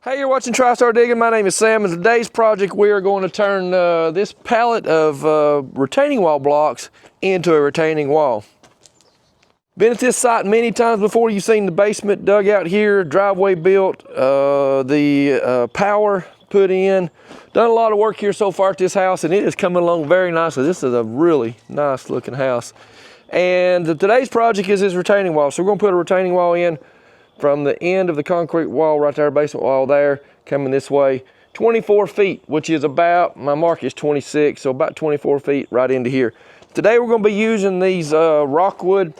Hey, you're watching Tristar Digging. My name is Sam, and today's project we are going to turn this pallet of retaining wall blocks into a retaining wall. Been at this site many times before. You've seen the basement dug out here, driveway built, the power put in. Done a lot of work here so far at this house, and it is coming along very nicely. This is a really nice looking house. And today's project is this retaining wall. So we're going to put a retaining wall in from the end of the concrete wall right there, basement wall there, coming this way, 24 feet, which is about, my mark is 26, so about 24 feet right into here. Today we're going to be using these Rockwood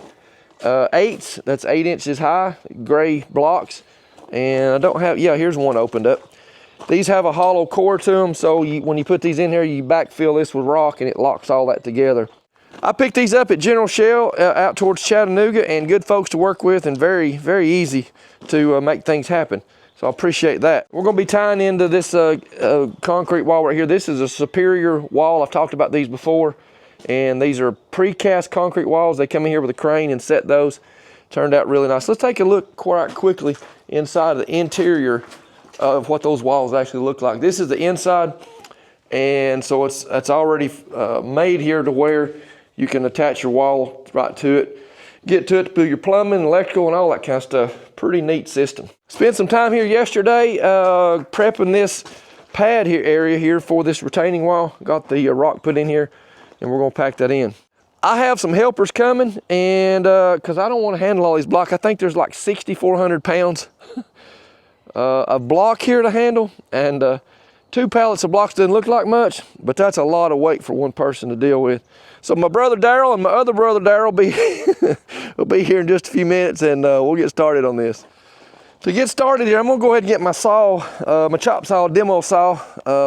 8s, that's 8 inches high, gray blocks. And I don't have, yeah, here's one opened up. These have a hollow core to them, so when you put these in here, you backfill this with rock and it locks all that together. I picked these up at General Shell out towards Chattanooga, and good folks to work with and very, very easy to make things happen. So I appreciate that. We're going to be tying into this concrete wall right here. This is a Superior wall. I've talked about these before, and these are precast concrete walls. They come in here with a crane and set those. Turned out really nice. Let's take a look quite quickly inside of the interior of what those walls actually look like. This is the inside, and so it's already made here to where you can attach your wall right to it, get to it to do your plumbing, electrical, and all that kind of stuff. Pretty neat system. Spent some time here yesterday prepping this pad here area here for this retaining wall. Got the rock put in here, and we're gonna pack that in. I have some helpers coming, and because I don't want to handle all these blocks. I think there's like 6,400 pounds of block here to handle, and 2 pallets of blocks doesn't look like much, but that's a lot of weight for one person to deal with. So my brother Daryl and my other brother Daryl will be here in just a few minutes, and we'll get started on this. To get started here, I'm gonna go ahead and get my saw, my chop saw, demo saw,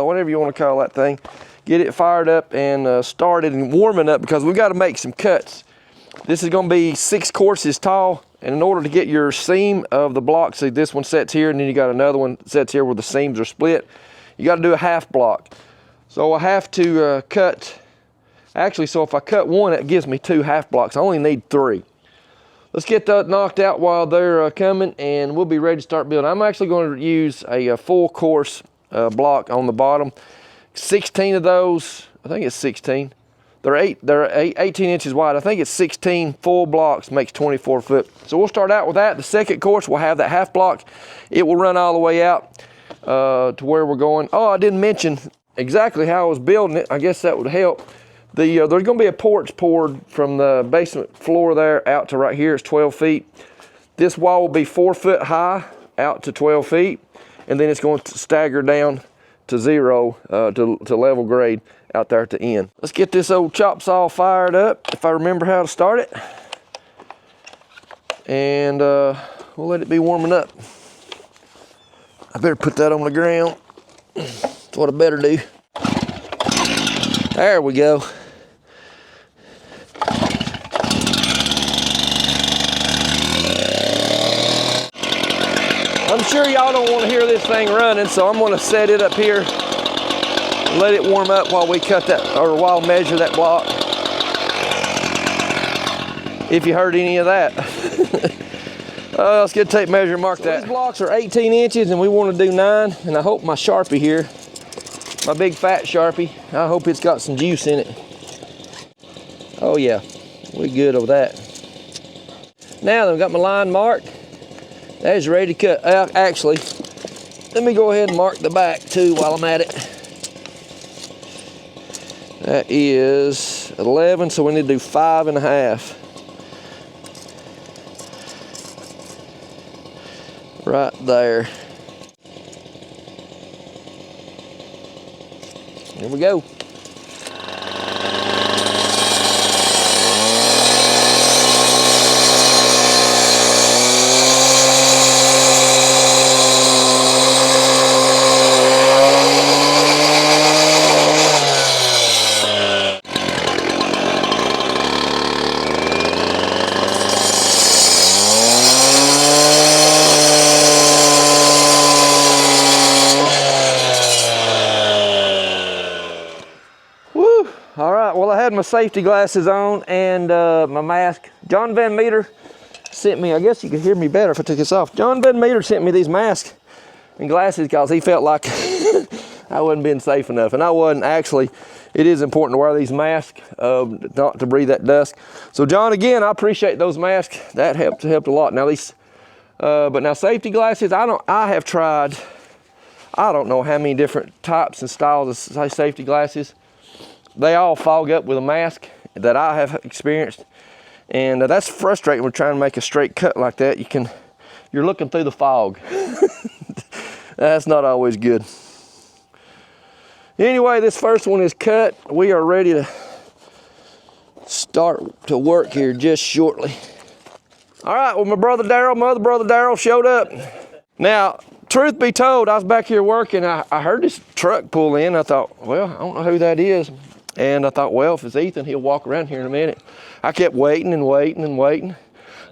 whatever you want to call that thing. Get it fired up and started and warming up, because we've got to make some cuts. This is gonna be 6 courses tall, and in order to get your seam of the block, see this one sets here, and then you got another one that sets here where the seams are split. You got to do a half block. So I have to cut. Actually, so if I cut one, it gives me 2 half blocks. I only need 3. Let's get that knocked out while they're coming, and we'll be ready to start building. I'm actually going to use a full course block on the bottom. 16 of those, I think it's 16. They're 18 inches wide. I think it's 16 full blocks makes 24 foot. So we'll start out with that. The second course, we'll have that half block. It will run all the way out to where we're going. Oh, I didn't mention exactly how I was building it. I guess that would help. There's going to be a porch poured from the basement floor there out to right here. It's 12 feet. This wall will be 4 foot high out to 12 feet, and then it's going to stagger down to 0 to level grade out there at the end. Let's get this old chop saw fired up, if I remember how to start it, and we'll let it be warming up. I better put that on the ground. That's what I better do. There we go. I'm sure y'all don't want to hear this thing running, so I'm going to set it up here and let it warm up while we cut that, or while I measure that block. If you heard any of that. Let's get a tape measure and mark that. These blocks are 18 inches, and we want to do 9, and I hope my Sharpie here, my big fat Sharpie, I hope it's got some juice in it. Oh yeah, we good over that. Now that I've got my line marked, that is ready to cut. Actually, let me go ahead and mark the back too while I'm at it. That is 11, so we need to do 5.5. Right there. Here we go. Well, I had my safety glasses on and my mask. John Van Meter sent me, I guess you could hear me better if I took this off. John Van Meter sent me these masks and glasses because he felt like I wasn't being safe enough. And I wasn't. Actually, it is important to wear these masks, not to breathe that dust. So John, again, I appreciate those masks. That helped a lot. Now these, but now safety glasses, I have tried, I don't know how many different types and styles of safety glasses. They all fog up with a mask that I have experienced. And that's frustrating when trying to make a straight cut like that. You're looking through the fog. That's not always good. Anyway, this first one is cut. We are ready to start to work here just shortly. All right, well, my other brother Daryl showed up. Now, truth be told, I was back here working. I heard this truck pull in. I thought, well, I don't know who that is. And I thought, well, if it's Ethan, he'll walk around here in a minute. I kept waiting and waiting and waiting.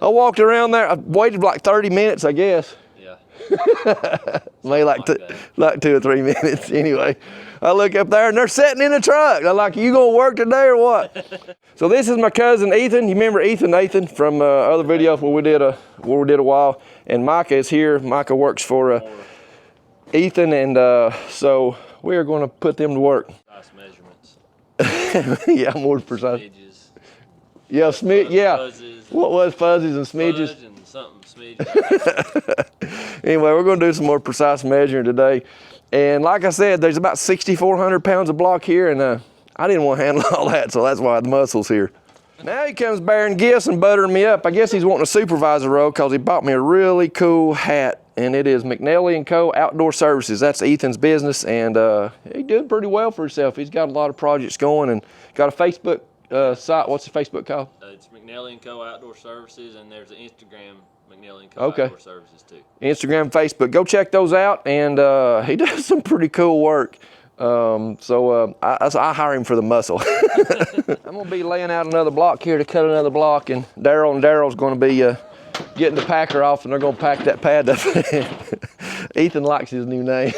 I walked around there. I waited like 30 minutes, I guess. Yeah. Maybe like 2 or 3 minutes. Anyway, I look up there and they're sitting in the truck. I'm like, you gonna work today or what? So this is my cousin Ethan. You remember Nathan from other videos where we did a while. And Micah is here. Micah works for Ethan, and so we are going to put them to work. Nice measurements. Yeah, more precise. Smidges. Yeah, yeah. Fuzzes. What was fuzzies and smidges? Fudge and something smidges. Anyway, we're going to do some more precise measuring today. And like I said, there's about 6,400 pounds of block here, and I didn't want to handle all that, so that's why the muscle's here. Now he comes bearing gifts and buttering me up. I guess he's wanting a supervisor role because he bought me a really cool hat, and it is McNally & Co. Outdoor Services. That's Ethan's business, and he's doing pretty well for himself. He's got a lot of projects going and got a Facebook site. What's the Facebook called? It's McNally & Co. Outdoor Services, and there's an Instagram, McNally & Co. Outdoor Services too. Instagram, Facebook. Go check those out, and he does some pretty cool work. I hire him for the muscle. I'm gonna be laying out another block here to cut another block, and Daryl's gonna be getting the packer off, and they're gonna pack that pad up. Ethan likes his new name.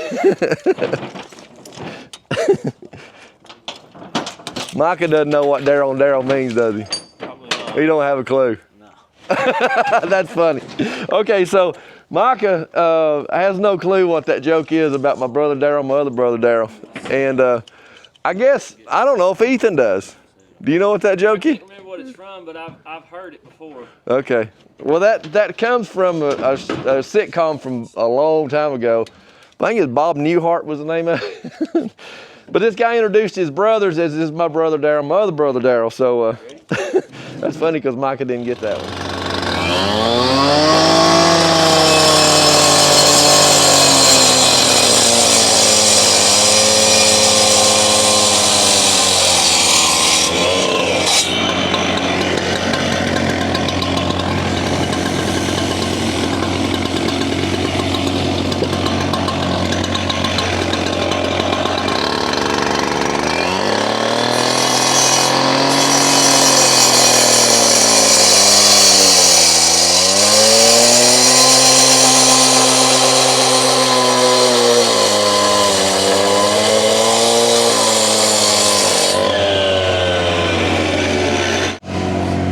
Micah doesn't know what Daryl means, does he? Probably not. He don't have a clue. No. That's funny. Okay, so Micah has no clue what that joke is about my brother Daryl, my other brother Daryl. And I guess, I don't know if Ethan does. Do you know what that joke is? I can't remember what it's from, but I've heard it before. Okay. Well, that comes from a sitcom from a long time ago. I think it's Bob Newhart was the name of it. But this guy introduced his brothers as, this is my brother Daryl, my other brother Daryl. So that's funny because Micah didn't get that one.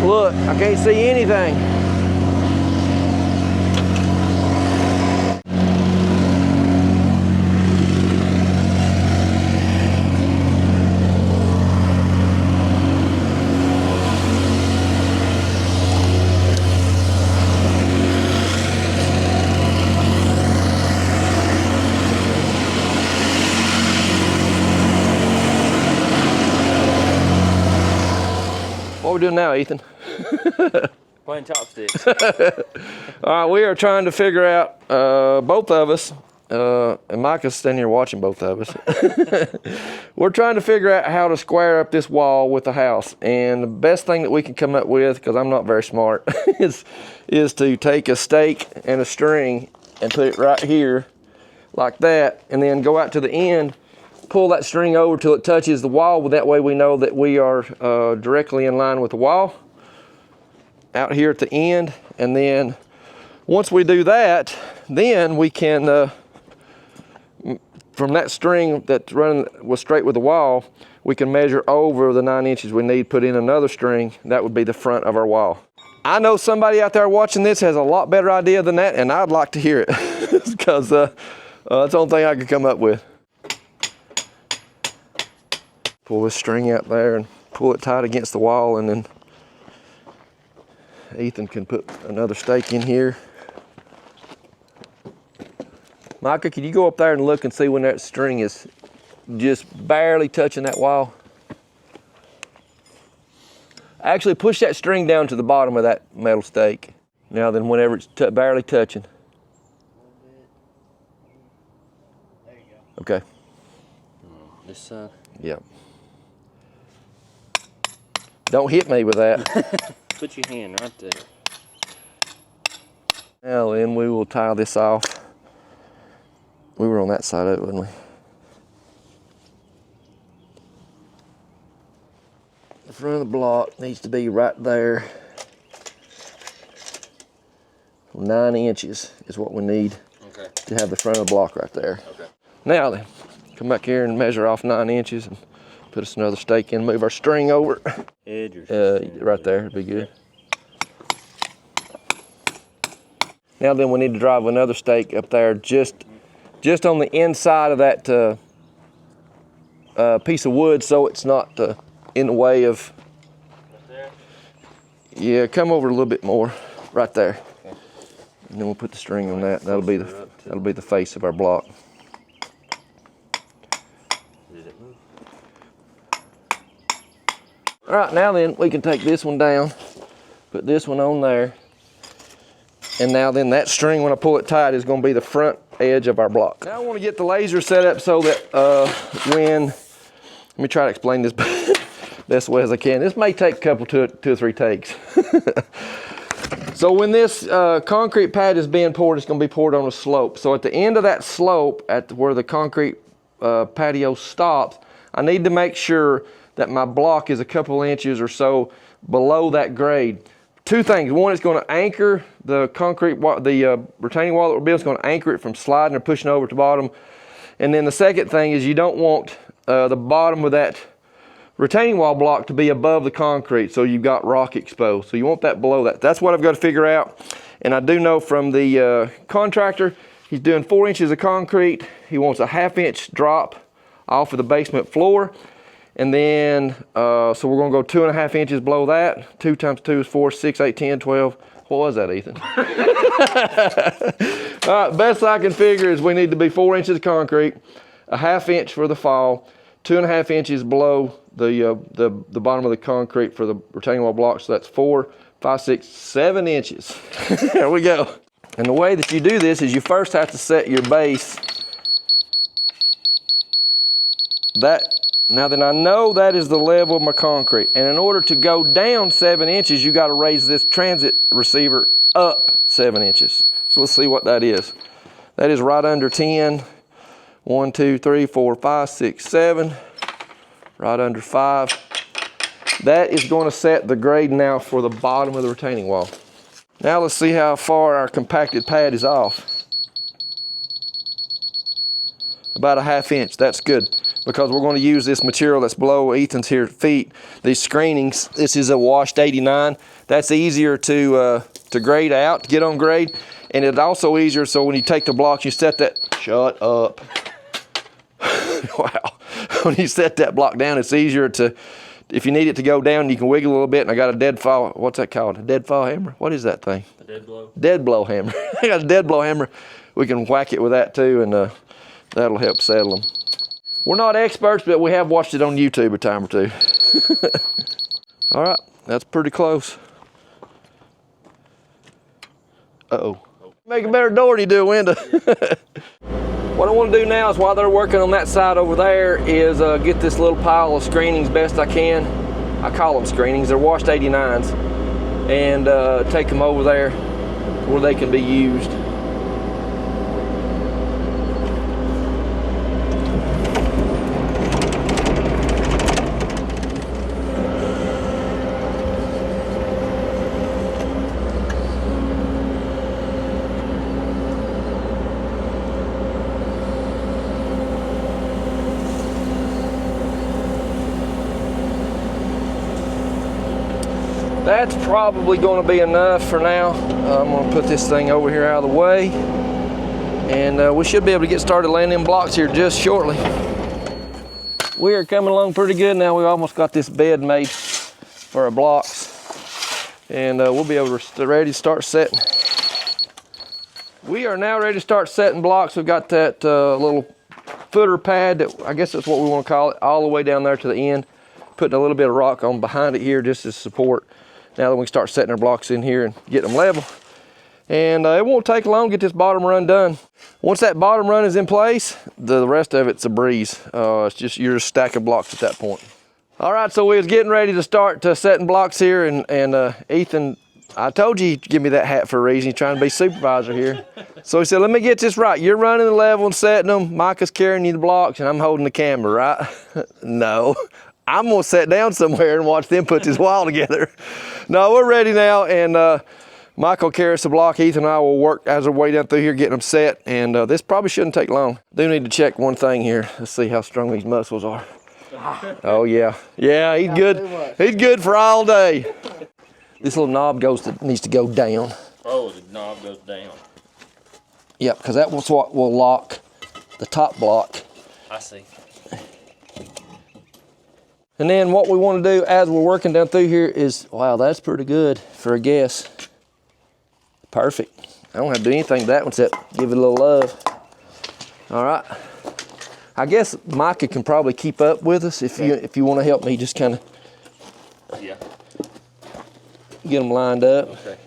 Look, I can't see anything. What are we doing now, Ethan? Playing chopsticks. All right, we are trying to figure out, both of us, and Micah's standing here watching both of us. We're trying to figure out how to square up this wall with the house. And the best thing that we can come up with, because I'm not very smart, is to take a stake and a string and put it right here like that, and then go out to the end, pull that string over till it touches the wall. That way we know that we are directly in line with the wall out here at the end. And then once we do that, then we can, from that string that's running was straight with the wall, we can measure over the 9 inches we need, put in another string. That would be the front of our wall. I know somebody out there watching this has a lot better idea than that, and I'd like to hear it because That's the only thing I could come up with. Pull this string out there and pull it tight against the wall, and then Ethan can put another stake in here. Micah, can you go up there and look and see when that string is just barely touching that wall? Actually, push that string down to the bottom of that metal stake. Now then, whenever it's barely touching. There you go. Okay. This side? Yep. Don't hit me with that. Put your hand right there. Now then, we will tie this off. We were on that side of it, wasn't we? The front of the block needs to be right there. 9 inches is what we need to have the front of the block right there. Okay. Now then, come back here and measure off 9 inches and put us another stake in. Move our string over. Edge or right there, it'd be good. Now then, we need to drive another stake up there just on the inside of that piece of wood, so it's not in the way of. Right there? Yeah, come over a little bit more, right there. Okay. And then we'll put the string on that. That'll be the face of our block. Did it move? All right, now then, we can take this one down, put this one on there, and now then that string, when I pull it tight, is going to be the front edge of our block. Now I want to get the laser set up so that let me try to explain this best way as I can. This may take a couple, two or three takes. So when this concrete pad is being poured, it's going to be poured on a slope. So at the end of that slope, at where the concrete patio stops, I need to make sure that my block is a couple inches or so below that grade. Two things. One, it's going to anchor the concrete, the retaining wall that we're building. It's going to anchor it from sliding or pushing over to the bottom. And then the second thing is you don't want the bottom of that retaining wall block to be above the concrete, so you've got rock exposed. So you want that below that. That's what I've got to figure out. And I do know from the contractor, he's doing 4 inches of concrete. He wants a 1/2 inch drop off of the basement floor. And then, so we're gonna go 2.5 inches below that. 2 times 2 is 4, 6, 8, 10, 12. What was that, Ethan? All right, best I can figure is we need to be 4 inches of concrete, a 1/2 inch for the fall, 2.5 inches below the bottom of the concrete for the retaining wall block. So that's 4, 5, 6, 7 inches. There we go. And the way that you do this is you first have to set your base. Now then, I know that is the level of my concrete, and in order to go down 7 inches, you got to raise this transit receiver up 7 inches. So let's see what that is. That is right under 10. 1, 2, 3, 4, 5, 6, 7. Right under 5. That is going to set the grade now for the bottom of the retaining wall. Now let's see how far our compacted pad is off. About a 1/2 inch. That's good, because we're going to use this material that's below Ethan's here feet. These screenings, this is a washed 89. That's easier to grade out, to get on grade. And it's also easier so when you take the blocks, you set that, shut up. Wow. When you set that block down, it's easier to, if you need it to go down, you can wiggle a little bit. And I got a deadfall, what's that called? A deadfall hammer? What is that thing? A dead blow. Dead blow hammer. I got a dead blow hammer. We can whack it with that too, and that'll help settle them. We're not experts, but we have watched it on YouTube a time or two. All right, that's pretty close. Uh-oh. Make a better door than you do a window. What I want to do now is, while they're working on that side over there, is get this little pile of screenings best I can. I call them screenings. They're washed 89s. And take them over there where they can be used. That's probably going to be enough for now. I'm going to put this thing over here out of the way. And we should be able to get started laying them blocks here just shortly. We are coming along pretty good now. We almost got this bed made for our blocks. And we'll be able to ready to start setting. We are now ready to start setting blocks. We've got that little footer pad, that I guess that's what we want to call it, all the way down there to the end. Putting a little bit of rock on behind it here just as support. Now that we can start setting our blocks in here and get them level. And it won't take long to get this bottom run done. Once that bottom run is in place, the rest of it's a breeze. It's just you're a stack of blocks at that point. All right, so we was getting ready to start setting blocks here, and Ethan, I told you he'd give me that hat for a reason. He's trying to be supervisor here. So he said, let me get this right. You're running the level and setting them. Micah's carrying you the blocks, and I'm holding the camera, right? No, I'm gonna sit down somewhere and watch them put this wall together. No, we're ready now, and Michael carries the block. Ethan and I will work as our way down through here, getting them set, and this probably shouldn't take long. Do need to check one thing here. Let's see how strong these muscles are. Oh yeah, yeah, he's good. He's good for all day. This little knob needs to go down. Oh, the knob goes down. Yep, because that was what will lock the top block. I see. And then what we want to do as we're working down through here is, wow, that's pretty good for a guess. Perfect. I don't have to do anything to that one except give it a little love. All right. I guess Micah can probably keep up with us if you want to help me just kind of get them lined up. Okay.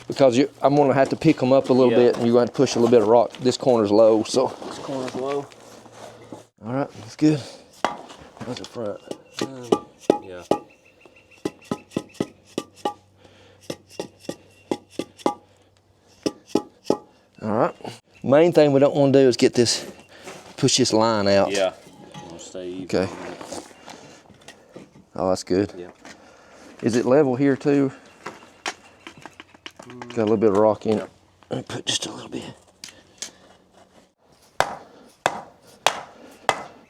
Because I'm going to have to pick them up a little bit, and you're going to push a little bit of rock. This corner's low, so. This corner's low. All right, that's good. How's the front? Yeah. All right. Main thing we don't want to do is push this line out. Yeah. Stay even. Okay. Oh, that's good. Yeah. Is it level here too? Got a little bit of rock in it. Let me put just a little bit.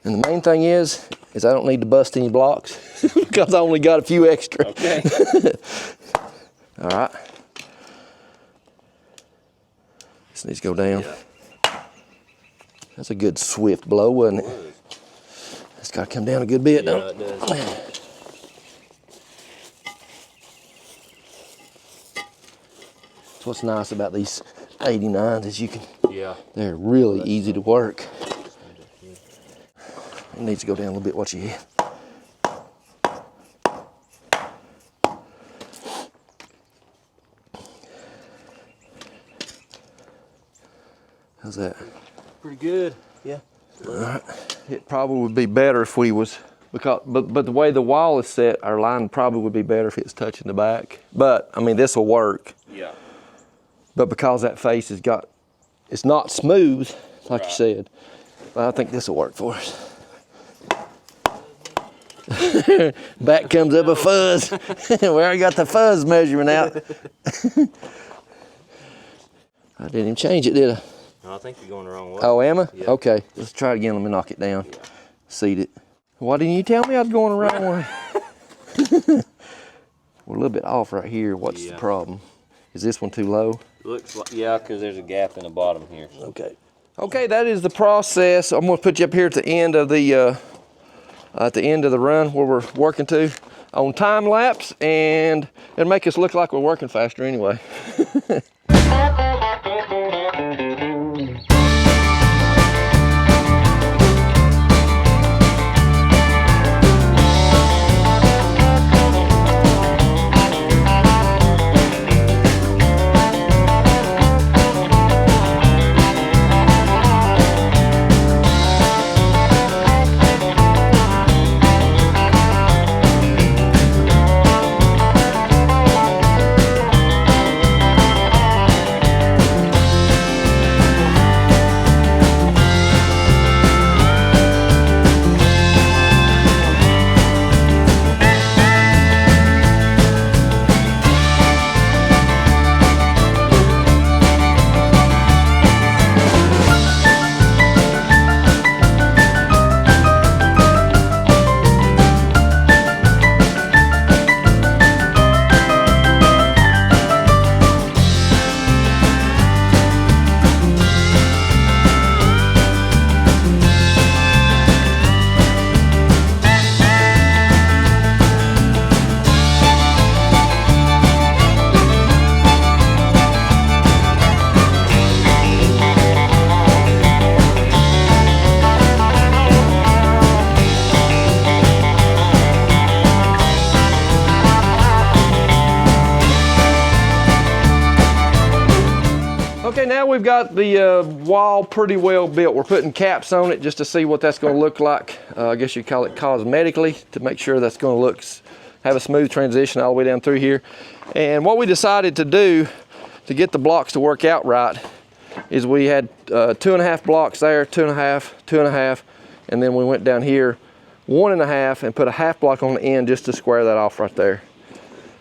And the main thing is I don't need to bust any blocks because I only got a few extra. Okay. All right. This needs to go down. Yeah. That's a good swift blow, wasn't it? It's got to come down a good bit, don't it? It does. That's what's nice about these 89s is they're really easy to work. It needs to go down a little bit. Watch your head. How's that? Pretty good. Yeah. All right. It probably would be better if we was, but the way the wall is set, our line probably would be better if it's touching the back. But I mean, this will work. Yeah. But because that face it's not smooth, like you said, but I think this will work for us. Back comes up a fuzz. We already got the fuzz measurement out. I didn't even change it, did I? No, I think you're going the wrong way. Oh, am I? Yeah. Okay, let's try it again. Let me knock it down. Yeah. Seat it. Why didn't you tell me I was going the wrong way? We're a little bit off right here. What's the problem? Is this one too low? Looks like, yeah, because there's a gap in the bottom here. Okay. Okay, that is the process. I'm going to put you up here at the end of the run where we're working to on time lapse, and it'll make us look like we're working faster anyway. we've got the wall pretty well built. We're putting caps on it just to see what that's going to look like. I guess you call it cosmetically, to make sure that's going to have a smooth transition all the way down through here. And what we decided to do to get the blocks to work out right is we had 2.5 blocks there, 2.5, 2.5, and then we went down here 1.5 and put a half block on the end just to square that off right there.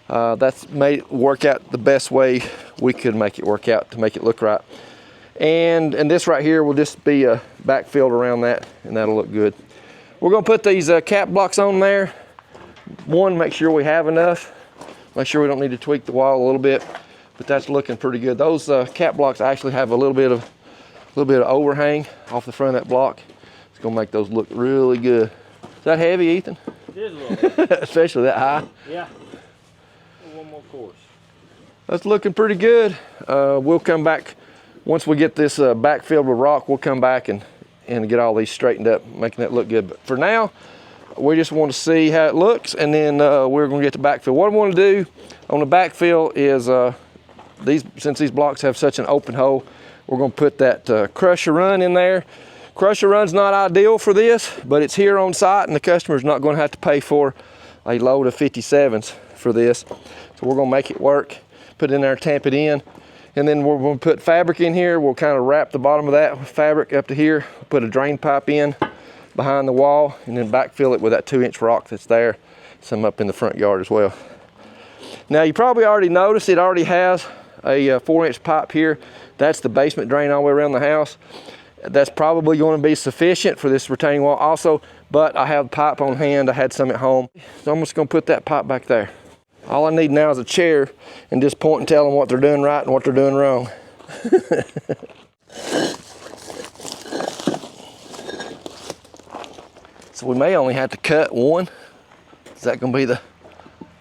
That's made it work out the best way we could make it work out to make it look right. And this right here will just be backfilled around that, and that'll look good. We're gonna put these cap blocks on there. One, make sure we have enough. Make sure we don't need to tweak the wall a little bit, but that's looking pretty good. Those cap blocks actually have a little bit of overhang off the front of that block. It's gonna make those look really good. Is that heavy, Ethan? It is a little bit. Especially that high. Yeah. One more course. That's looking pretty good. We'll come back once we get this backfilled with rock. We'll come back and get all these straightened up, making that look good. But for now, we just want to see how it looks, and then we're going to get the backfill. What I want to do on the backfill is since these blocks have such an open hole, we're going to put that crusher run in there. Crusher run's not ideal for this, but it's here on site, and the customer's not going to have to pay for a load of 57s for this. So we're going to make it work, put it in there, tamp it in, and then we're going to put fabric in here. We'll kind of wrap the bottom of that with fabric up to here, put a drain pipe in behind the wall, and then backfill it with that 2-inch rock that's there, some up in the front yard as well. Now you probably already noticed it already has a 4-inch pipe here. That's the basement drain all the way around the house. That's probably going to be sufficient for this retaining wall also, but I have pipe on hand. I had some at home. So I'm just going to put that pipe back there. All I need now is a chair and just point and tell them what they're doing right and what they're doing wrong. So we may only have to cut one. Is that going to be the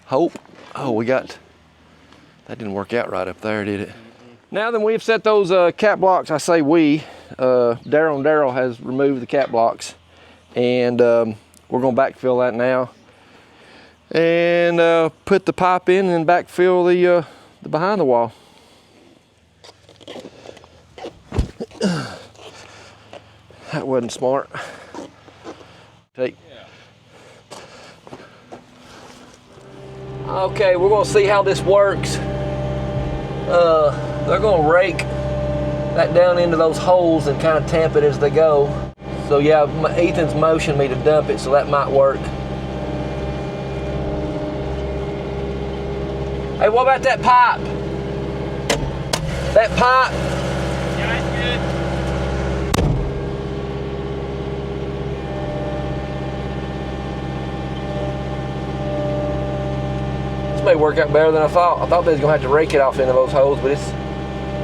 hope? Oh, that didn't work out right up there, did it? Now that we've set those cap blocks, I say Daryl has removed the cap blocks, and we're going to backfill that now and put the pipe in and backfill the behind the wall. That wasn't smart. Okay, we're going to see how this works. They're going to rake that down into those holes and kind of tamp it as they go. So yeah, Ethan's motioned me to dump it, so that might work. Hey, what about that pipe? That pipe? Yeah, it's good. This may work out better than I thought. I thought they was gonna have to rake it off into those holes, but it's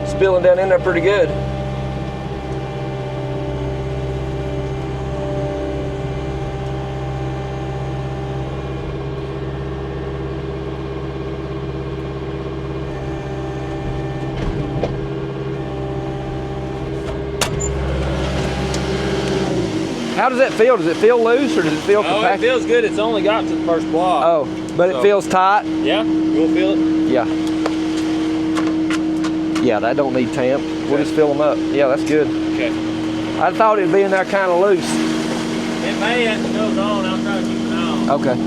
spilling down in there pretty good. How does that feel? Does it feel loose or does it feel Oh, it compact? feels good. It's only got to the first block. Oh, but it feels tight? Yeah, you'll feel it? Yeah. Yeah, that don't need tamp. We'll just fill them up. Yeah, that's good. Okay. I thought it'd be in there kind of loose. It may as it goes on. I'll try to keep it on. Okay.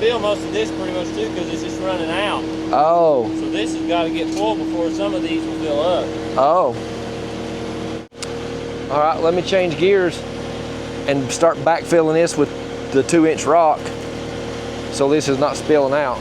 fill most of this pretty much too because it's just running out. Oh. So this has got to get full before some of these will fill up. Oh. All right, let me change gears and start backfilling this with the 2-inch rock so this is not spilling out.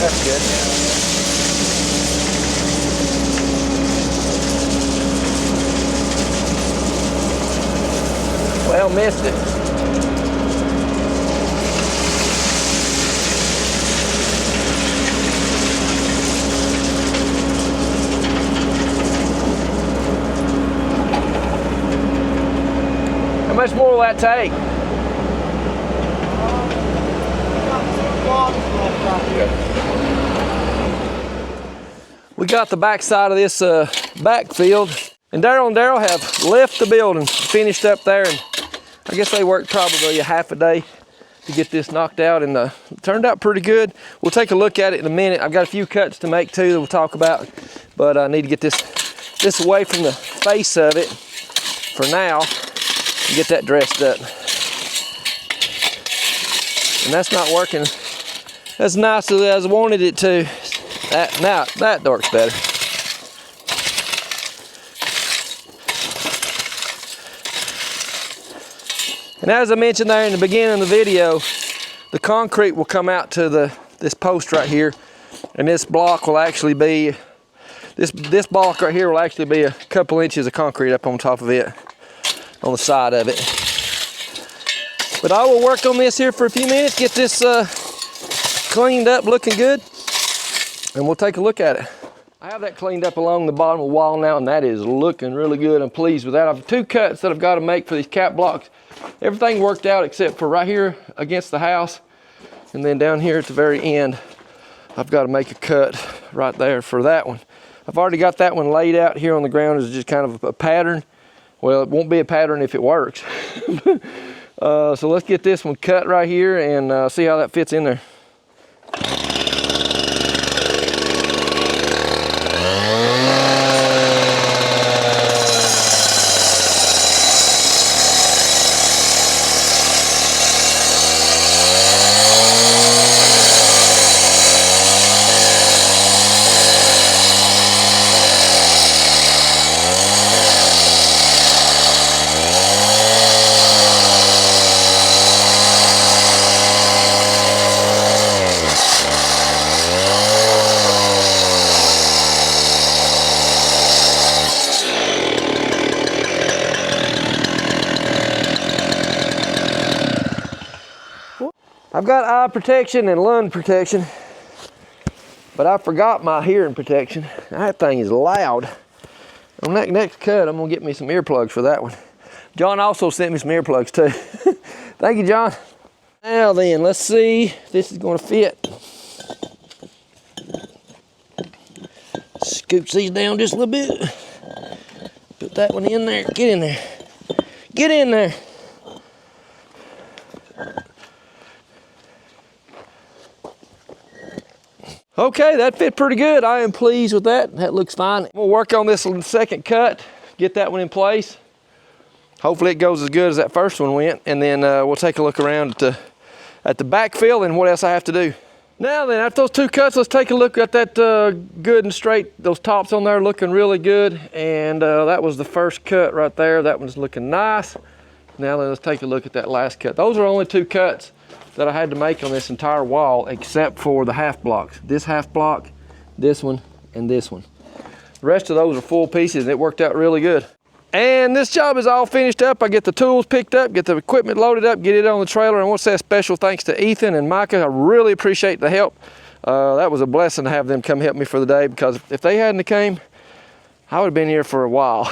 That's good. Well, missed it. How much more will that take? We got the back side of this backfilled, and Daryl and Daryl have left the building, finished up there, and I guess they worked probably a half a day to get this knocked out, and it turned out pretty good. We'll take a look at it in a minute. I've got a few cuts to make too that we'll talk about, but I need to get this away from the face of it for now and get that dressed up. And that's not working as nice as I wanted it to. Now that works better. And as I mentioned there in the beginning of the video, the concrete will come out to this post right here, and this block will actually be, this block right here will actually be a couple inches of concrete up on top of it, on the side of it. But I will work on this here for a few minutes, get this cleaned up, looking good, and we'll take a look at it. I have that cleaned up along the bottom of the wall now, and that is looking really good. I'm pleased with that. I have 2 cuts that I've got to make for these cap blocks. Everything worked out except for right here against the house, and then down here at the very end, I've got to make a cut right there for that one. I've already got that one laid out here on the ground as just kind of a pattern. Well, it won't be a pattern if it works. So let's get this one cut right here and see how that fits in there. I've got eye protection and lung protection, but I forgot my hearing protection. That thing is loud. On that next cut, I'm gonna get me some earplugs for that one. John also sent me some earplugs too. Thank you, John. Now then, let's see if this is gonna fit. Scooch these down just a little bit. Put that one in there, get in there. Get in there. Okay, that fit pretty good. I am pleased with that. That looks fine. We'll work on this second cut, get that one in place. Hopefully it goes as good as that first one went, and then we'll take a look around at the backfill and what else I have to do. Now then, after those two cuts, let's take a look at that good and straight. Those tops on there looking really good, and that was the first cut right there. That one's looking nice. Now then, let's take a look at that last cut. Those are only two cuts that I had to make on this entire wall, except for the half blocks. This half block, this one, and this one. The rest of those are full pieces, and it worked out really good. And this job is all finished up. I get the tools picked up, get the equipment loaded up, get it on the trailer. And I want to say a special thanks to Ethan and Micah. I really appreciate the help. That was a blessing to have them come help me for the day, because if they hadn't came, I would have been here for a while.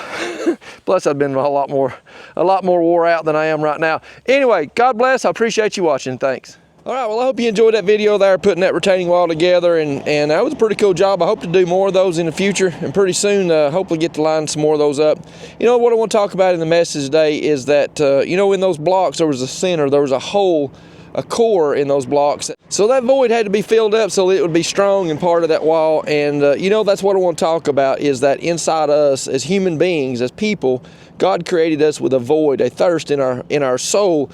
Plus, I'd been a lot more wore out than I am right now. Anyway, God bless. I appreciate you watching. Thanks. All right, well, I hope you enjoyed that video there, putting that retaining wall together, and that was a pretty cool job. I hope to do more of those in the future, and pretty soon, hopefully get to line some more of those up. You know, what I want to talk about in the message today is that, you know, in those blocks, there was a center, there was a hole, a core in those blocks. So that void had to be filled up so it would be strong and part of that wall. And you know, that's what I want to talk about, is that inside us as human beings, as people, God created us with a void, a thirst in our soul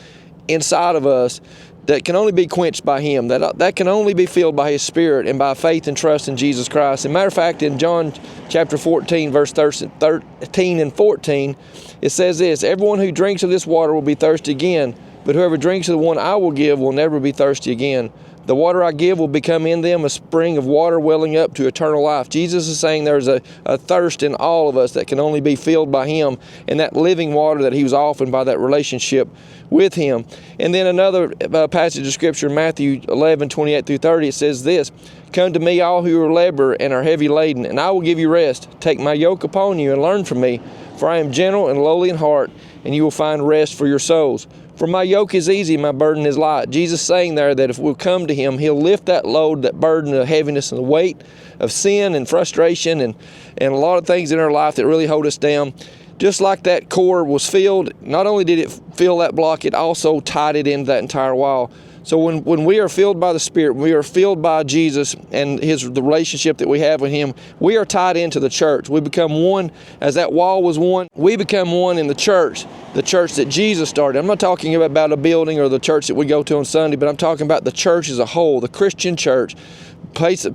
inside of us that can only be quenched by Him, that can only be filled by His Spirit and by faith and trust in Jesus Christ. As a matter of fact, in John chapter 14, verse 13 and 14, it says this: "Everyone who drinks of this water will be thirsty again, but whoever drinks of the one I will give will never be thirsty again. The water I give will become in them a spring of water welling up to eternal life." Jesus is saying there's a thirst in all of us that can only be filled by Him, and that living water that He was offering by that relationship with Him. And then another passage of Scripture, Matthew 11, 28 through 30, it says this: "Come to me, all who are labor and are heavy laden, and I will give you rest. Take my yoke upon you and learn from me, for I am gentle and lowly in heart, and you will find rest for your souls. For my yoke is easy, my burden is light." Jesus saying there that if we'll come to Him, He'll lift that load, that burden, the heaviness and the weight of sin and frustration and a lot of things in our life that really hold us down. Just like that core was filled, not only did it fill that block, it also tied it into that entire wall. So when we are filled by the Spirit, we are filled by Jesus and the relationship that we have with Him, we are tied into the church. We become one, as that wall was one. We become one in the church that Jesus started. I'm not talking about a building or the church that we go to on Sunday, but I'm talking about the church as a whole, the Christian church.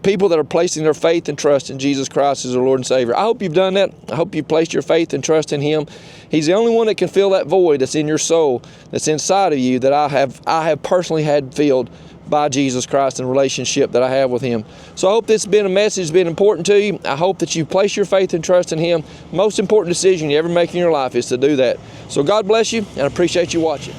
People that are placing their faith and trust in Jesus Christ as their Lord and Savior. I hope you've done that. I hope you've placed your faith and trust in Him. He's the only one that can fill that void that's in your soul, that's inside of you, that I have personally had filled by Jesus Christ and the relationship that I have with Him. So I hope this has been a message that's been important to you. I hope that you place your faith and trust in Him. Most important decision you ever make in your life is to do that. So God bless you, and I appreciate you watching.